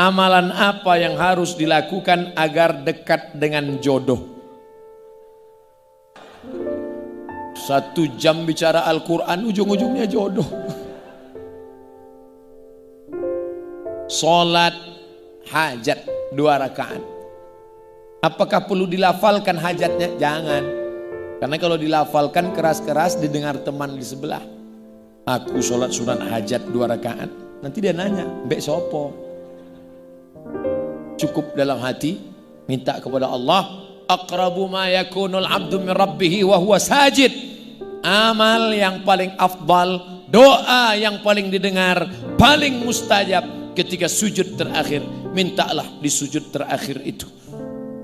Amalan apa yang harus dilakukan agar dekat dengan jodoh? 1 jam bicara Al-Quran, ujung-ujungnya jodoh. Sholat hajat 2 rakaat. Apakah perlu dilafalkan hajatnya? Jangan. Karena kalau dilafalkan keras-keras didengar teman di sebelah. Aku sholat sunat hajat 2 rakaat. Nanti dia nanya, mbek sopo? Cukup dalam hati, minta kepada Allah. Aqrabu ma yakunul abdu min rabbihi wa huwa sajid. Amal yang paling afdal, doa yang paling didengar, paling mustajab ketika sujud terakhir. Mintalah di sujud terakhir itu.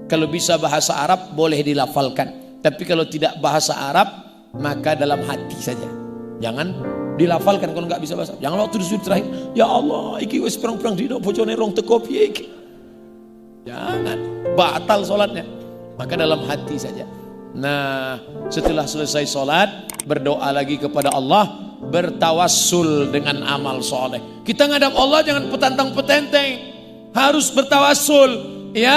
Kalau bisa bahasa Arab boleh dilafalkan, tapi kalau tidak bahasa Arab maka dalam hati saja. Jangan dilafalkan kalau nggak bisa bahasa. Jangan waktu di sujud terakhir, ya Allah, iki wis perang-perang dino bojone rong teko piye iki. Jangan, batal sholatnya. Maka dalam hati saja. Nah, setelah selesai sholat, berdoa lagi kepada Allah, bertawassul dengan amal soleh. Kita ngadap Allah jangan petantang-petenteng, harus bertawassul. Ya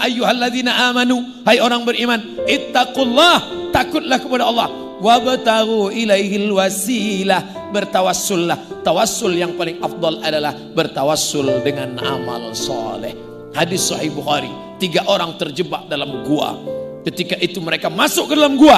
ayyuhalladzina amanu, hai orang beriman, ittaqullah, takutlah kepada Allah, wabtaghu ilaihil wasilah, bertawassullah. Tawassul yang paling afdal adalah bertawassul dengan amal soleh. Hadis Sahih Bukhari, 3 orang terjebak dalam gua. Ketika itu mereka masuk ke dalam gua,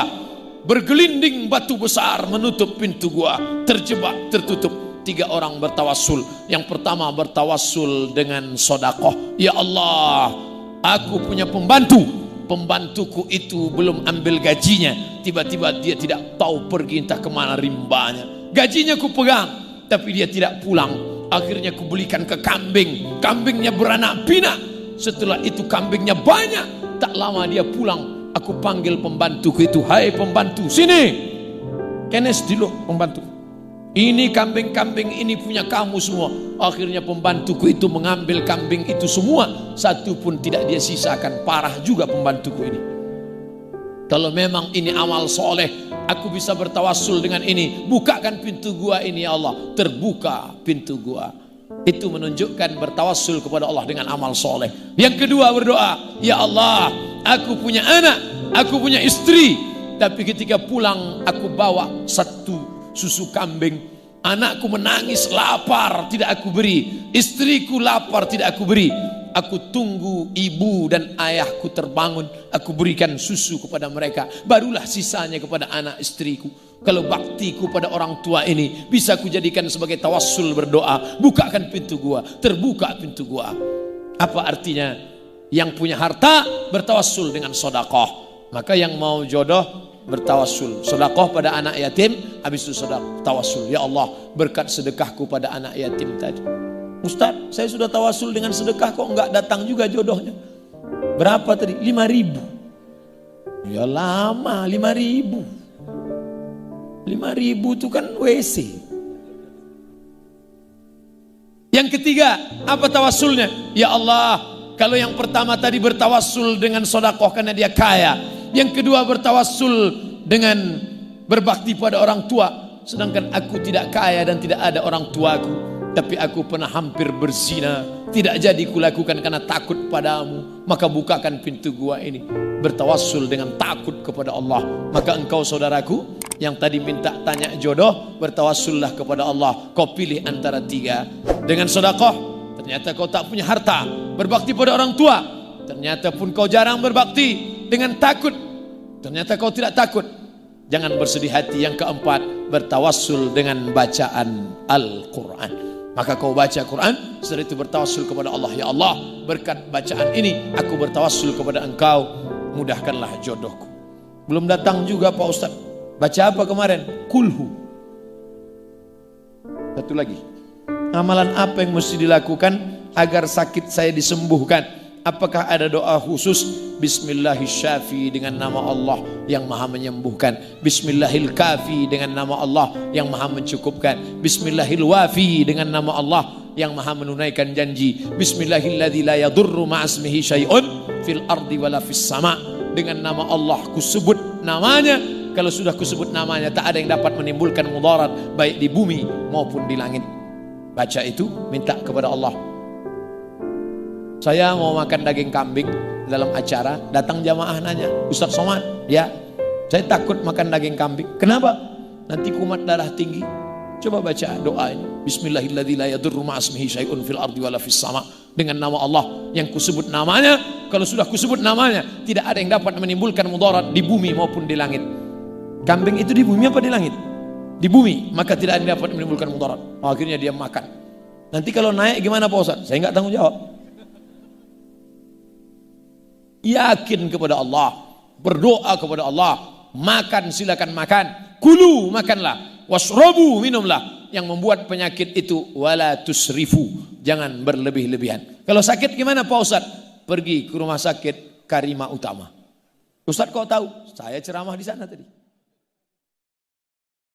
bergelinding batu besar menutup pintu gua, terjebak, tertutup. 3 orang bertawassul. Yang pertama bertawassul dengan sodakoh. Ya Allah, aku punya pembantu, pembantuku itu belum ambil gajinya, tiba-tiba dia tidak tahu pergi entah kemana rimbanya. Gajinya ku pegang tapi dia tidak pulang. Akhirnya ku belikan ke kambing, kambingnya beranak pinak. Setelah itu kambingnya banyak. Tak lama dia pulang. Aku panggil pembantuku itu, hai pembantu, sini. Kenes dulu pembantu. Ini kambing-kambing ini punya kamu semua. Akhirnya pembantuku itu mengambil kambing itu semua, satu pun tidak dia sisakan. Parah juga pembantuku ini. Kalau memang ini amal soleh, aku bisa bertawassul dengan ini. Bukakan pintu gua ini ya Allah. Terbuka pintu gua. Itu menunjukkan bertawassul kepada Allah dengan amal soleh. Yang kedua berdoa, ya Allah, aku punya anak, aku punya istri, tapi ketika pulang aku bawa 1 susu kambing. Anakku menangis lapar, tidak aku beri. Istriku lapar, tidak aku beri. Aku tunggu ibu dan ayahku terbangun, aku berikan susu kepada mereka, barulah sisanya kepada anak istriku. Kalau baktiku pada orang tua ini bisa kujadikan sebagai tawassul berdoa. Bukakan pintu gua, terbuka pintu gua. Apa artinya? Yang punya harta bertawassul dengan sodakoh. Maka yang mau jodoh bertawassul, sodakoh pada anak yatim, habis itu sodakoh tawassul. Ya Allah, berkat sedekahku pada anak yatim tadi. Ustaz, saya sudah tawassul dengan sedekah kok enggak datang juga jodohnya. Berapa tadi? 5.000. Ya lama 5.000. 5.000 itu kan WC. Yang ketiga, apa tawassulnya? Ya Allah, kalau yang pertama tadi bertawassul dengan sodakoh karena dia kaya. Yang kedua bertawassul dengan berbakti pada orang tua. Sedangkan aku tidak kaya dan tidak ada orang tuaku, tapi aku pernah hampir berzina, tidak jadi kulakukan karena takut padamu. Maka bukakan pintu gua ini. Bertawassul dengan takut kepada Allah. Maka engkau saudaraku yang tadi minta tanya jodoh, bertawassullah kepada Allah. Kau pilih antara 3. Dengan sedekah, ternyata kau tak punya harta. Berbakti pada orang tua, ternyata pun kau jarang berbakti. Dengan takut, ternyata kau tidak takut. Jangan bersedih hati. Yang keempat, bertawassul dengan bacaan Al-Quran. Maka kau baca Quran, setelah itu bertawassul kepada Allah. Ya Allah, berkat bacaan ini aku bertawassul kepada engkau, mudahkanlah jodohku. Belum datang juga Pak Ustaz. Baca apa kemarin? Kulhu. Satu lagi, amalan apa yang mesti dilakukan agar sakit saya disembuhkan? Apakah ada doa khusus? Bismillahirrahmanirrahim dengan nama Allah yang maha menyembuhkan. Bismillahirrahmanirrahim dengan nama Allah yang maha mencukupkan. Bismillahirrahmanirrahim dengan nama Allah yang maha menunaikan janji. Bismillahilladzi la yadurru ma'asmihi syai'un fil ardi wala fis sama. Dengan nama Allah kusebut namanya. Kalau sudah kusebut namanya, tak ada yang dapat menimbulkan mudarat baik di bumi maupun di langit. Baca itu, minta kepada Allah. Saya mau makan daging kambing dalam acara, datang jamaah nanya, Ustaz Somad, ya, saya takut makan daging kambing. Kenapa? Nanti kumat darah tinggi. Coba baca doanya. Bismillahirrahmanirrahim. La yadurru ma'asmihi syai'un fil ardi wala fis sama. Dengan nama Allah yang kusebut namanya. Kalau sudah kusebut namanya, tidak ada yang dapat menimbulkan mudarat di bumi maupun di langit. Kambing itu di bumi apa di langit? Di bumi, maka tidak ada yang dapat menimbulkan mudarat. Akhirnya dia makan. Nanti kalau naik gimana Pak Ustaz? Saya nggak tanggung jawab. Yakin kepada Allah, berdoa kepada Allah, makan silakan makan, kulu makanlah, wasrobu minumlah. Yang membuat penyakit itu wala tusrifu, jangan berlebih-lebihan. Kalau sakit gimana Pak Ustaz? Pergi ke rumah sakit Karima Utama. Ustaz kok tahu? Saya ceramah di sana tadi.